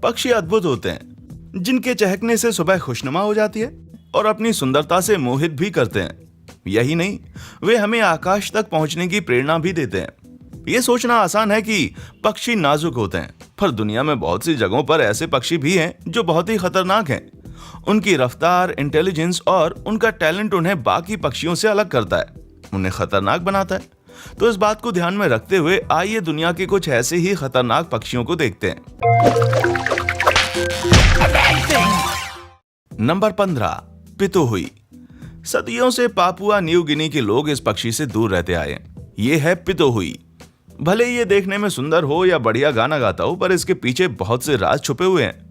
पक्षी अद्भुत होते हैं, जिनके चहकने से सुबह खुशनुमा हो जाती है और अपनी सुंदरता से मोहित भी करते हैं। यही नहीं, वे हमें आकाश तक पहुंचने की प्रेरणा भी देते हैं। ये सोचना आसान है कि पक्षी नाजुक होते हैं, पर दुनिया में बहुत सी जगहों पर ऐसे पक्षी भी हैं जो बहुत ही खतरनाक हैं। उनकी रफ्तार, इंटेलिजेंस और उनका टैलेंट उन्हें बाकी पक्षियों से अलग करता है, उन्हें खतरनाक बनाता है। तो इस बात को ध्यान में रखते हुए आइए दुनिया के कुछ ऐसे ही खतरनाक पक्षियों को देखते हैं। नंबर 15, पितोहुई। सदियों से पापुआ न्यू गिनी के लोग इस पक्षी से दूर रहते आए हैं। ये है पितोहुई। भले ये देखने में सुंदर हो या बढ़िया गाना गाता हो, पर इसके पीछे बहुत से राज छुपे हुए हैं।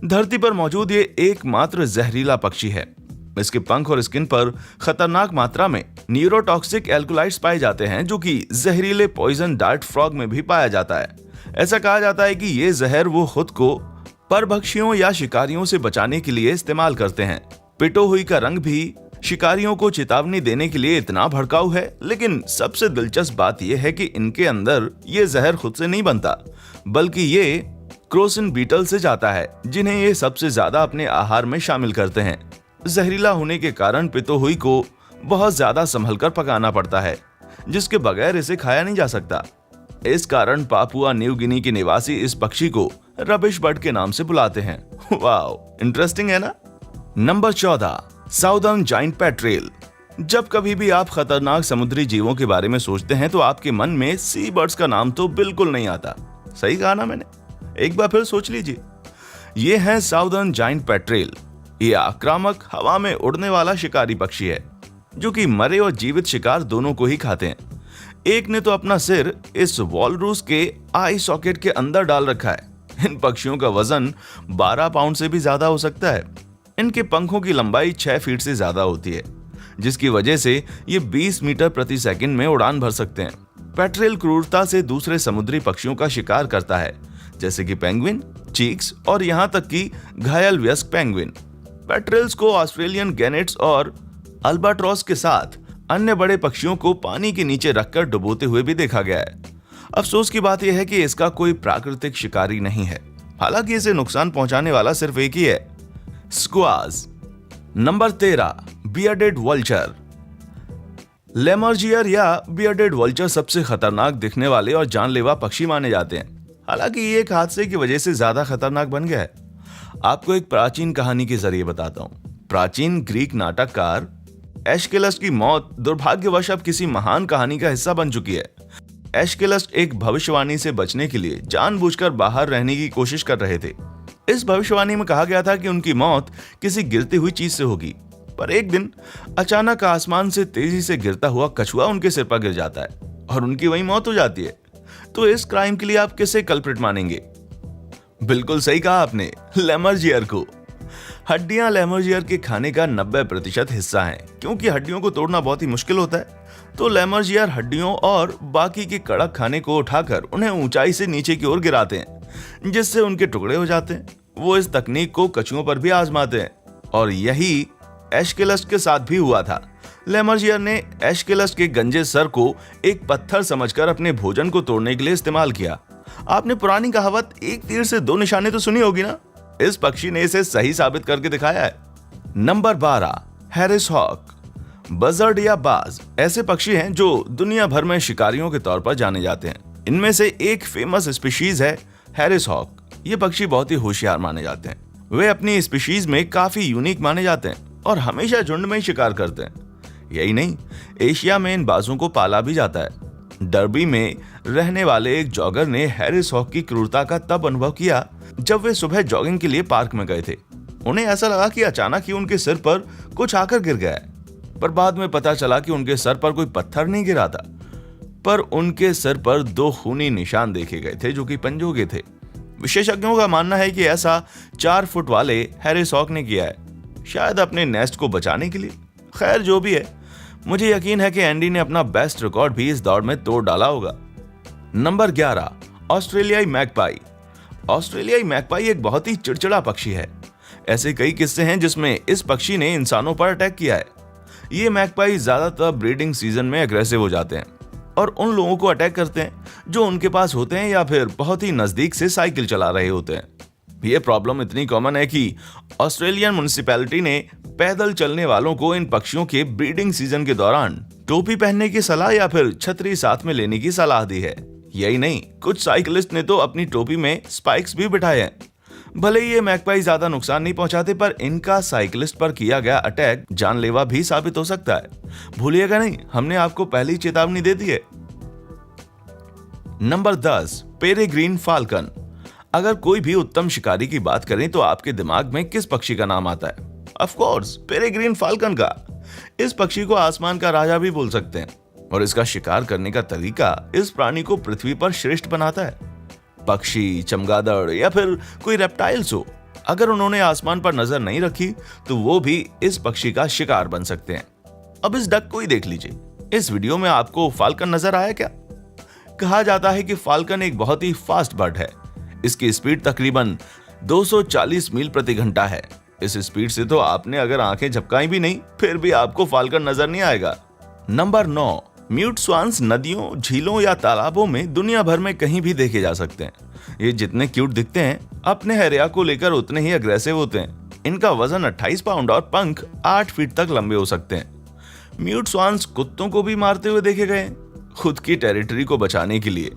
धरती पर मौजूद ये एकमात्र जहरीला पक्षी है। इसके पंख और स्किन पर खतरनाक मात्रा में न्यूरोटॉक्सिक एल्कोलाइड्स पाए जाते हैं, जो कि जहरीले पॉइजन डार्ट फ्रॉग में भी पाया जाता है। ऐसा कहा जाता है कि ये जहर वो खुद को परभक्षियों या शिकारियों से बचाने के लिए इस्तेमाल करते हैं। पितोहुई का रंग भी शिकारियों को चेतावनी देने के लिए इतना भड़काऊ है, लेकिन सबसे दिलचस्प बात यह है कि इनके अंदर ये जहर खुद से नहीं बनता, बल्कि ये क्रोसिन बीटल से जाता है, जिन्हें ये सबसे ज्यादा अपने आहार में शामिल करते हैं। जहरीला होने के कारण पितोहुई को बहुत ज्यादा संभल कर पकाना पड़ता है, जिसके बगैर इसे खाया नहीं जा सकता। इस कारण पापुआ न्यू गिनी के निवासी इस पक्षी को रबिश बर्ड के नाम से बुलाते हैं। वाओ, इंटरेस्टिंग है ना। Number 14, southern giant petrel. जब कभी भी आप खतरनाक समुद्री जीवों के बारे में सोचते हैं तो आपके मन में सी बर्ड्स का नाम तो बिल्कुल नहीं आता। सही कहा ना मैंने? एक बार फिर सोच लीजिए। ये है साउदर्न जायंट पेट्रेल। ये आक्रामक हवा में उड़ने वाला शिकारी पक्षी है, जो कि मरे और जीवित शिकार दोनों को ही खाते हैं। एक ने तो अपना सिर इस वॉलरूस के आई सॉकेट के अंदर डाल रखा है। इन पक्षियों का वजन 12 पाउंड से भी ज्यादा हो सकता है। इनके पंखों की लंबाई 6 फीट से ज्यादा होती है, जिसकी वजह से ये 20 मीटर प्रति सेकंड में उड़ान भर सकते हैं। पेट्रेल क्रूरता से दूसरे समुद्री पक्षियों का शिकार करता है, जैसे कि पेंगुइन, चीक्स और यहाँ तक कि घायल वयस्क पेंगुइन। पेट्रेल्स को ऑस्ट्रेलियन गैनेट्स और अल्बाट्रॉस के साथ अन्य बड़े पक्षियों को पानी के नीचे रखकर डुबोते हुए भी देखा गया है। अफसोस की बात यह है कि इसका कोई प्राकृतिक शिकारी नहीं है, हालांकि इसे नुकसान पहुंचाने वाला सिर्फ एक ही है, स्क्वाज। Number 13, bearded vulture. लेमर्जियर या बियर्डेड वल्चर सबसे खतरनाक दिखने वाले और जानलेवा पक्षी माने जाते हैं। हालांकि ये एक हादसे की वजह से ज्यादा खतरनाक बन गया है। आपको एक प्राचीन कहानी के जरिए बताता हूं। प्राचीन ग्रीक नाटककार एश्केलस की मौत दुर्भाग्यवश अब किसी महान कहानी का हिस्सा बन चुकी है। एश्केलस एक भविष्यवाणी से बचने के लिए जानबूझकर बाहर रहने की कोशिश कर रहे थे। इस भविष्यवाणी में कहा गया था कि उनकी मौत किसी गिरती हुई चीज से होगी, पर एक दिन अचानक आसमान से तेजी से गिरता हुआ कछुआ उनके सिर पर गिर जाता है और उनकी वही मौत हो जाती है। तो इस क्राइम के लिए आप किसे कल्प्रिट मानेंगे? बिल्कुल सही कहा आपने, लेमर्जियर को। हड्डियां लेमर्जियर के खाने का 90% हिस्सा हैं। क्योंकि हड्डियों को तोड़ना बहुत ही मुश्किल होता है, तो लेमर्जियर हड्डियों और बाकी के कड़क खाने को उठाकर उन्हें ऊंचाई से नीचे की ओर गिराते हैं, जिससे उनके टुकड़े हो जाते हैं। वो इस तकनीक को कछुओं पर भी आजमाते हैं और यही एश्केलस के साथ भी हुआ था। लेमर्जियर ने एश्केलस के गंजे सर को एक पत्थर समझकर अपने भोजन को तोड़ने के लिए इस्तेमाल किया। आपने पुरानी कहावत एक तीर से 2 निशाने तो सुनी होगी ना? इस पक्षी ने इसे सही साबित करके दिखाया है। Number 12, Harris hoc. बजर्ड या बाज ऐसे पक्षी हैं जो दुनिया भर में शिकारियों के तौर पर जाने जाते हैं। इनमें से एक फेमस स्पीशीज है हैरिस हॉक। ये पक्षी बहुत ही होशियार माने जाते हैं। वे अपनी स्पीशीज में काफी यूनिक माने जाते हैं और हमेशा झुंड में ही शिकार करते हैं। यही नहीं, एशिया में इन बाजों को पाला भी जाता है। डर्बी में रहने वाले एक जॉगर ने हैरिस हॉक की क्रूरता का तब अनुभव किया जब वे सुबह जॉगिंग के लिए पार्क में गए थे। उन्हें ऐसा लगा कि अचानक ही उनके सिर पर कुछ आकर गिर गया है, पर बाद में पता चला कि उनके सर पर कोई पत्थर नहीं गिरा था, पर उनके सिर पर 2 खूनी निशान देखे गए थे जो कि पंजों के थे। विशेषज्ञों का मानना है कि ऐसा 4 फुट वाले हैरिस हॉक ने किया है, शायद अपने नेस्ट को बचाने के लिए। खैर जो भी है, मुझे यकीन है कि एंडी ने अपना बेस्ट रिकॉर्ड भी इस दौड़ में तोड़ डाला होगा। नंबर 11, ऑस्ट्रेलियाई मैगपाई। ऑस्ट्रेलियाई मैगपाई एक बहुत ही चिड़चिड़ा पक्षी है। ऐसे कई किस्से हैं जिसमें इस पक्षी ने इंसानों पर अटैक किया है। ये मैगपाई ज्यादातर ब्रीडिंग सीजन में एग्रेसिव हो जाते हैं और उन लोगों को अटैक करते हैं जो उनके पास होते हैं या फिर बहुत ही नजदीक से साइकिल चला रहे होते हैं। ये प्रॉब्लम इतनी कॉमन है कि ऑस्ट्रेलियन म्युनिसिपैलिटी ने पैदल चलने वालों को इन पक्षियों के ब्रीडिंग सीजन के दौरान टोपी पहनने की सलाह या फिर छतरी साथ में लेने की सलाह दी है। यही नहीं, कुछ साइकिलिस्ट ने तो अपनी टोपी में स्पाइक्स भी बिठाए हैं। भले ही ये मैगपाई ज्यादा नुकसान नहीं पहुंचाते, पर इनका साइकिलिस्ट पर किया गया अटैक जानलेवा भी साबित हो सकता है। भूलिएगा नहीं, हमने आपको पहले ही चेतावनी दे दी है। Number 10, peregrine falcon. अगर कोई भी उत्तम शिकारी की बात करें तो आपके दिमाग में किस पक्षी का नाम आता है? ऑफ कोर्स पेरेग्रीन फाल्कन का। इस पक्षी को आसमान का राजा भी बोल सकते हैं और इसका शिकार करने का तरीका इस प्राणी को पृथ्वी पर श्रेष्ठ बनाता है। पक्षी, चमगादड़ या फिर कोई रेप्टाइल्स हो, अगर उन्होंने आसमान पर नजर नहीं रखी तो वो भी इस पक्षी का शिकार बन सकते हैं। अब इस डक को ही देख लीजिए। इस वीडियो में आपको फाल्कन नजर आया क्या? कहा जाता है कि फाल्कन एक बहुत ही फास्ट बर्ड है। इसकी स्पीड तकरीबन 240 मील प्रति घंटा है। इस स्पीड से तो आपने अगर आंखें झपकाई भी नहीं, फिर भी आपको फाल्कन नजर नहीं आएगा। नंबर 9, म्यूट स्वान्स नदियों, झीलों या तालाबों में दुनिया भर में कहीं भी देखे जा सकते हैं। ये जितने क्यूट दिखते हैं, अपने हैरिया को लेकर उतने ही अग्रेसिव होते हैं। इनका वजन 28 पाउंड और पंख 8 फीट तक लंबे हो सकते हैं। म्यूट स्वान्स कुत्तों को भी मारते हुए देखे गए, खुद की टेरिटरी को बचाने के लिए।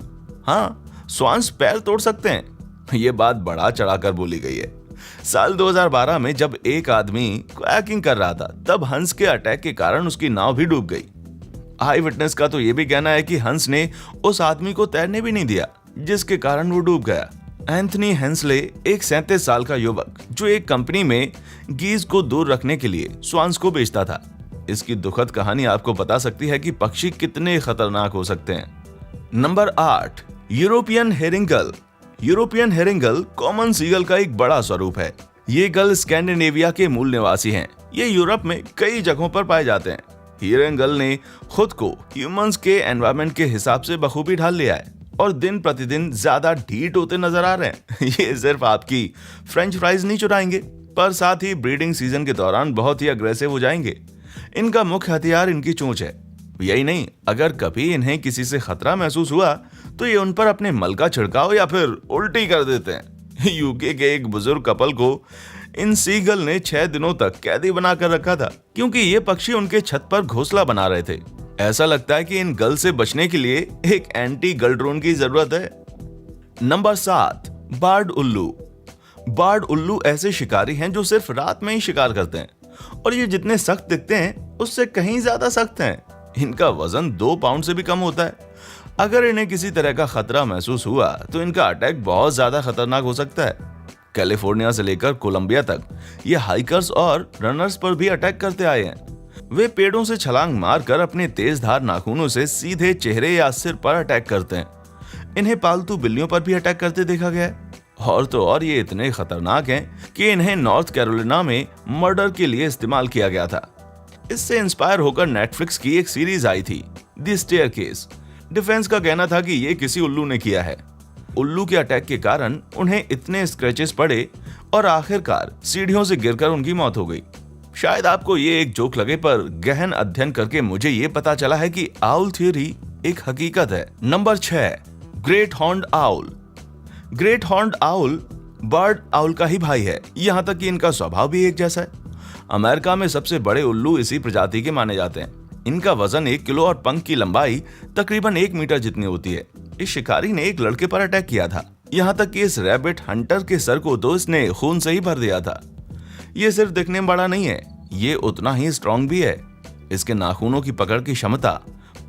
हाँ, स्वान्स पैर तोड़ सकते हैं। ये बात बढ़ा चढ़ाकर बोली गई है। साल 2012 में जब एक आदमी कायाकिंग कर रहा था, तब हंस के अटैक के कारण उसकी नाव भी डूब गई। आई विटनेस का तो यह भी कहना है कि हंस ने उस आदमी को तैरने भी नहीं दिया, जिसके कारण वो डूब गया। एंथनी हेंसले, एक 37 साल का युवक, जो एक कंपनी में गीज को दूर रखने के लिए स्वान्स को बेचता था। इसकी दुखद कहानी आपको बता सकती है कि पक्षी कितने खतरनाक हो सकते हैं। Number 8, European herring gull. European herring gull common seagull का एक बड़ा स्वरूप है। ये गल स्कैंडिनेविया के मूल निवासी हैं। ये यूरोप में कई जगहों पर पाए जाते हैं। हेरिंगल ने खुद को ह्यूमंस के एनवायरनमेंट के हिसाब से बखूबी ढाल लिया है और दिन प्रतिदिन ज्यादा ढीठ होते नजर आ रहे हैं। ये सिर्फ आपकी फ्रेंच फ्राइज नहीं चुराएंगे, पर साथ ही ब्रीडिंग सीजन के दौरान बहुत ही अग्रेसिव हो जाएंगे। इनका मुख्य हथियार इनकी चोंच है। यही नहीं, अगर कभी इन्हें किसी से खतरा महसूस हुआ तो ये उन पर अपने मल का छिड़काव या फिर उल्टी कर देते हैं। यूके के एक बुजुर्ग कपल को इन सीगल ने 6 दिनों तक कैदी बनाकर रखा था, क्योंकि ये पक्षी उनके छत पर घोंसला बना रहे थे। ऐसा लगता है कि इन गल से बचने के लिए एक एंटी गल ड्रोन की जरूरत है। नंबर 7, बार्ड उल्लू। बार्ड उल्लू ऐसे शिकारी हैं जो सिर्फ रात में ही शिकार करते हैं, और ये जितने सख्त दिखते हैं उससे कहीं ज्यादा सख्त हैं। इनका वजन 2 पाउंड से भी कम होता है। अगर इन्हें किसी तरह का खतरा महसूस हुआ तो इनका अटैक बहुत ज्यादा खतरनाक हो सकता है। कैलिफोर्निया से लेकर कोलंबिया तक ये हाइकर्स और रनर्स पर भी अटैक करते आए हैं। वे पेड़ों से छलांग मारकर अपने तेज धार नाखूनों से सीधे चेहरे या सिर पर अटैक करते हैं। इन्हें पालतू बिल्लियों पर भी अटैक करते देखा गया है। और तो और ये इतने खतरनाक हैं कि इन्हें नॉर्थ कैरोलिना में मर्डर के लिए इस्तेमाल किया गया था। इससे इंस्पायर होकर नेटफ्लिक्स की एक सीरीज आई थी, द स्टेयरकेस। डिफेंस का कहना था कि ये किसी उल्लू ने किया है। उल्लू के अटैक के कारण उन्हें इतने स्क्रैचेस पड़े और आखिरकार सीढ़ियों से गिरकर उनकी मौत हो गई। शायद आपको ये एक जोक लगे, पर गहन अध्ययन करके मुझे ये पता चला है कि आउल थ्योरी एक हकीकत है। Number 6, great horned owl. Great horned owl bird owl का ही भाई है, यहाँ तक कि इनका स्वभाव भी एक जैसा है। अमेरिका में सबसे बड़े उल्लू इसी प्रजाति के माने जाते हैं। इनका वजन 1 किलो और पंख की लंबाई तकरीबन 1 मीटर जितनी होती है। इस शिकारी ने एक लड़के पर अटैक किया था, यहाँ तक कि इस रैबिट हंटर के सर को तो इसने खून से ही भर दिया था। ये सिर्फ दिखने में बड़ा नहीं है, ये उतना ही स्ट्रॉन्ग भी है। इसके नाखूनों की पकड़ की क्षमता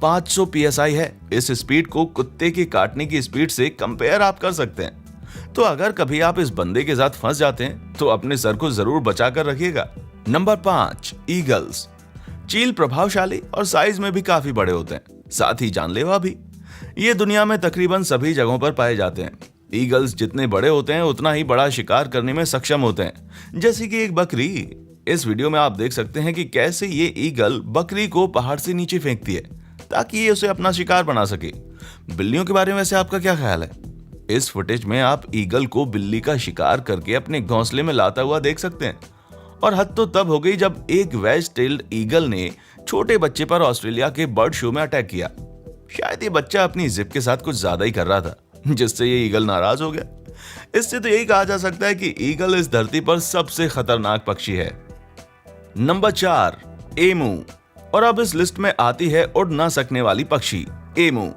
500 PSI है। इस स्पीड को कुत्ते के काटने की स्पीड से कंपेयर आप कर सकते हैं। तो अगर कभी आप इस बंदे के साथ फंस जाते हैं तो अपने सर को जरूर बचा कर रखिएगा। Number 5, eagles. चील प्रभावशाली और साइज में भी काफी बड़े होते हैं, साथ ही जानलेवा भी। ये दुनिया में तकरीबन सभी जगहों पर पाए जाते हैं। ईगल्स जितने बड़े होते हैं उतना ही बड़ा शिकार करने में सक्षम होते हैं, जैसे कि एक बकरी। इस वीडियो में आप देख सकते हैं कि कैसे ये ईगल बकरी को पहाड़ से नीचे फेंकती है ताकि ये उसे अपना शिकार बना सके। बिल्लियों के बारे में वैसे आपका क्या ख्याल है? इस फुटेज में आप ईगल को बिल्ली का शिकार करके अपने घोंसले में लाता हुआ देख सकते हैं। और हद तो तब हो गई जब एक वेज टेल्ड ईगल ने छोटे बच्चे पर ऑस्ट्रेलिया के बर्ड शो में अटैक किया। शायद ये बच्चा अपनी जिप के साथ कुछ ज्यादा ही कर रहा था, जिससे ये ईगल नाराज हो गया। इससे तो यही कहा जा सकता है कि ईगल इस धरती पर सबसे खतरनाक पक्षी है। Number 4, emu. और अब इस लिस्ट में आती है उड़ ना सकने वाली पक्षी, एमू।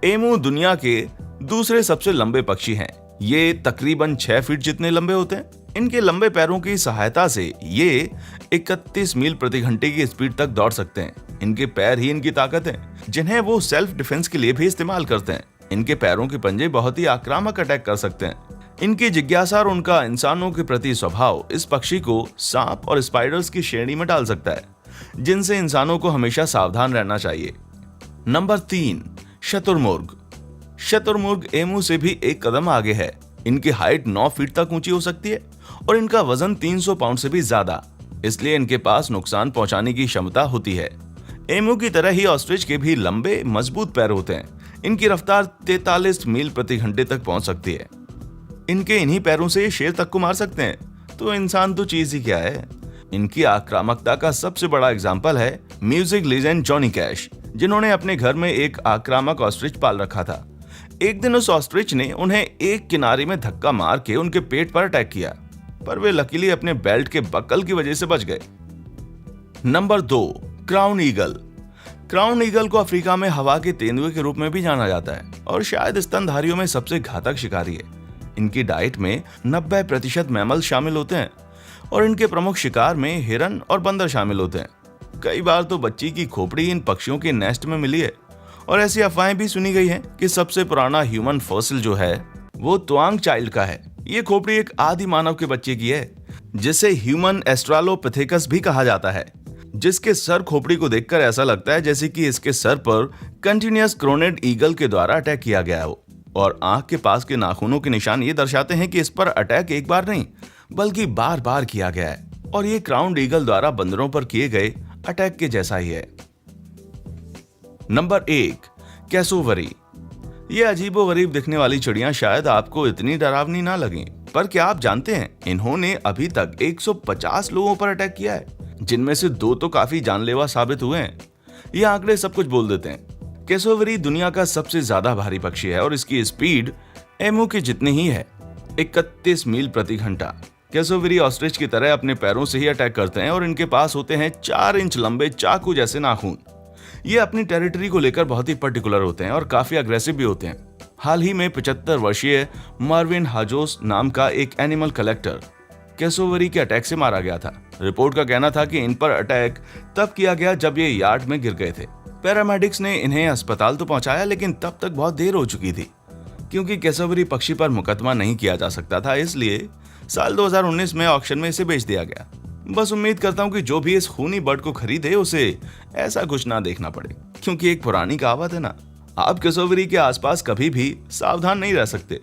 एमू दुनिया के दूसरे सबसे लंबे पक्षी हैं। ये तकरीबन 6 फीट जितने लंबे होते हैं। इनके लंबे पैरों की सहायता से ये 31 मील प्रति घंटे की स्पीड तक दौड़ सकते हैं। इनके पैर ही इनकी ताकत है, जिन्हें वो सेल्फ डिफेंस के लिए भी इस्तेमाल करते हैं। इनके पैरों के पंजे बहुत ही आक्रामक अटैक कर सकते हैं। इनकी जिज्ञासा और उनका इंसानों के प्रति स्वभाव इस पक्षी को सांप और स्पाइडर्स की श्रेणी में डाल सकता है, जिनसे इंसानों को हमेशा सावधान रहना चाहिए। नंबर 3, शतुरमुर्ग। शतुरमुर्ग एमू से भी एक कदम आगे है। इनकी हाइट 9 फीट तक ऊंची हो सकती है और इनका वजन 300 पाउंड से भी ज्यादा, इसलिए इनके पास नुकसान पहुंचाने की क्षमता होती है। एमू की तरह ही ऑस्ट्रिच के भी लंबे मजबूत पैर होते हैं। इनकी रफ्तार 43 मील प्रति घंटे तक पहुंच सकती है। इनके इन्हीं पैरों से ये शेर तक को मार सकते हैं, तो इंसान तो चीज ही क्या है। इनकी आक्रामकता का सबसे बड़ा एग्जाम्पल है म्यूजिक लीजेंड जॉनी कैश, जिन्होंने अपने घर में एक आक्रामक ऑस्ट्रिच पाल रखा था। एक दिन उस ऑस्ट्रिच ने उन्हें एक किनारे में धक्का मार के उनके पेट पर अटैक किया, पर वे लकीली अपने बेल्ट के बक्कल की वजह से बच गए। Number 2, crown eagle. Crown eagle को अफ्रीका में हवा के तेंदुए के रूप में भी जाना जाता है और शायद स्तनधारियों में सबसे घातक शिकारी है। इनकी डाइट में 90% मैमल शामिल होते हैं और इनके प्रमुख शिकार में हिरन और बंदर शामिल होते हैं। कई बार तो बच्ची की खोपड़ी इन पक्षियों के नेस्ट में मिली है और ऐसी अफवाहें भी सुनी गई हैं कि सबसे पुराना ह्यूमन फॉसिल जो है वो त्वांग चाइल्ड का है। ये खोपड़ी एक आदि मानव के बच्चे की है, जिसे ह्यूमन एस्ट्रालोपिथेकस भी कहा जाता है, जिसके सर खोपड़ी को देखकर ऐसा लगता है जैसे कि इसके सर पर कंटिन्यूअस क्रोनेड ईगल के द्वारा अटैक किया गया हो, और आंख के पास के नाखूनों के निशान ये दर्शाते हैं कि इस पर अटैक एक बार नहीं बल्कि बार बार किया गया है, और ये क्राउन ईगल द्वारा बंदरों पर किए गए अटैक के जैसा ही है। Number 1, cassowary. ये अजीबोगरीब दिखने वाली चिड़िया शायद आपको इतनी डरावनी ना लगें, पर क्या आप जानते हैं इन्होंने अभी तक 150 लोगों पर अटैक किया है, जिनमें से 2 तो काफी जानलेवा साबित हुए हैं। ये आंकड़े सब कुछ बोल देते हैं। कैसोवरी दुनिया का सबसे ज्यादा भारी पक्षी है और इसकी स्पीड एमू की जितनी ही है, 31 मील प्रति घंटा। कैसोवरी ऑस्ट्रिच की तरह अपने पैरों से ही अटैक करते हैं और इनके पास होते हैं 4 इंच लंबे चाकू जैसे नाखून। ये अपनी टेरिटरी को लेकर बहुत ही पर्टिकुलर होते हैं और काफी अग्रेसिव भी होते हैं। हाल ही में 75 वर्षीय मार्विन हाजोस नाम का एक एनिमल कलेक्टर कैसोवरी के अटैक से मारा गया था। रिपोर्ट का कहना था कि इन पर अटैक तब किया गया जब ये यार्ड में गिर गए थे। पैरामेडिक्स ने इन्हें अस्पताल तो पहुंचाया, लेकिन तब तक बहुत देर हो चुकी थी। क्योंकि कैसोवरी पक्षी पर मुकदमा नहीं किया जा सकता था, इसलिए साल 2019 में ऑक्शन में इसे बेच दिया गया। बस उम्मीद करता हूँ कि जो भी इस खूनी बर्ड को खरीदे उसे ऐसा कुछ ना देखना पड़े, क्योंकि एक पुरानी कहावत है ना, आप कैसोवरी के आसपास कभी भी सावधान नहीं रह सकते।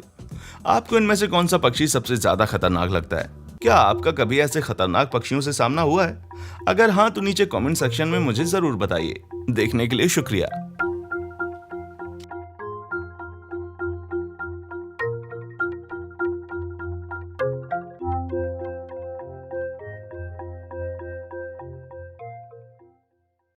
आपको इनमें से कौन सा पक्षी सबसे ज्यादा खतरनाक लगता है? क्या आपका कभी ऐसे खतरनाक पक्षियों से सामना हुआ है? अगर हाँ तो नीचे कमेंट सेक्शन में मुझे जरूर बताइए। देखने के लिए शुक्रिया।